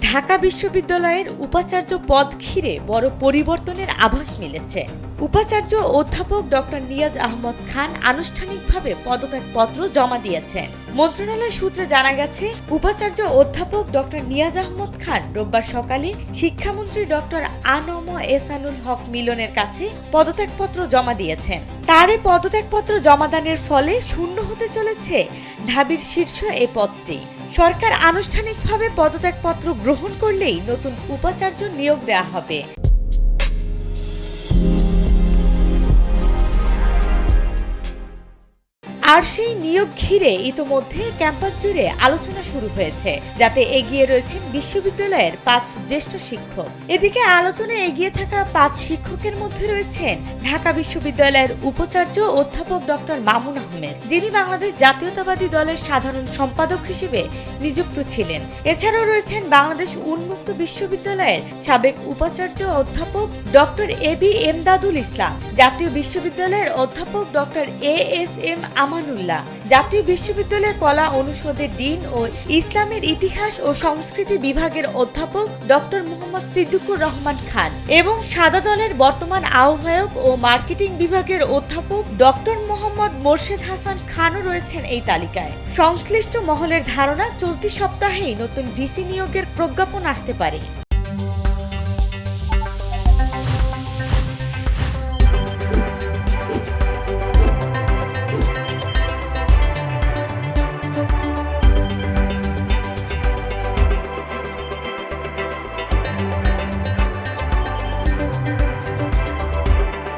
ঢাকা বিশ্ববিদ্যালয়ের উপাচার্য পদ ঘিরে বড় পরিবর্তনের আভাস মিলেছে। উপাচার্য অধ্যাপক ডক্টর নিয়াজ আহমদ খান আনুষ্ঠানিকভাবে পদত্যাগপত্র জমা দিয়েছেন। মন্ত্রণালয় সূত্রে জানা গেছে, উপাচার্য অধ্যাপক ডক্টর নিয়াজ আহমদ খান রোববার সকালে শিক্ষামন্ত্রী ডক্টর আ.ন.ম এহসানুল হক মিলনের কাছে পদত্যাগপত্র জমা দিয়েছেন। তার এই পদত্যাগপত্র জমাদানের ফলে শূন্য হতে চলেছে ঢাবির শীর্ষ এই পদটি। সরকার আনুষ্ঠানিকভাবে পদত্যাগপত্র গ্রহণ করলেই নতুন উপাচার্য নিয়োগ দেওয়া হবে। আর সেই নিয়োগ ঘিরে ইতোমধ্যে ক্যাম্পাস জুড়ে আলোচনা শুরু হয়েছে, যাতে এগিয়ে রয়েছেন বিশ্ববিদ্যালয়ের 5 জ্যেষ্ঠ শিক্ষক। এদিকে আলোচনায় এগিয়ে থাকা 5 শিক্ষকের মধ্যে রয়েছেন ঢাকা বিশ্ববিদ্যালয়ের উপাচার্য অধ্যাপক ডক্টর মামুন আহমেদ, যিনি বাংলাদেশ জাতীয়তাবাদী দলের সাধারণ সম্পাদক হিসেবে নিযুক্ত ছিলেন। এছাড়াও রয়েছেন বাংলাদেশ উন্মুক্ত বিশ্ববিদ্যালয়ের সাবেক উপাচার্য অধ্যাপক ডক্টর এ.বি. এমদাদুল ইসলাম, জাতীয় বিশ্ববিদ্যালয়ের অধ্যাপক ডক্টর এ.এস.এম. আমানুল্লাহ, জাতীয় বিশ্ববিদ্যালয়ের কলা অনুষদের ডিন ও ইসলামের ইতিহাস ও সংস্কৃতি বিভাগের অধ্যাপক ডক্টর মোহাম্মদ সিদ্দিকুর রহমান খান এবং সাদা দলের বর্তমান আহ্বায়ক ও মার্কেটিং বিভাগের অধ্যাপক ডক্টর মোহাম্মদ মোর্শেদ হাসান খানও রয়েছেন এই তালিকায়। সংশ্লিষ্ট মহলের ধারণা, চলতি সপ্তাহেই নতুন ভিসি নিয়োগের প্রজ্ঞাপন আসতে পারে।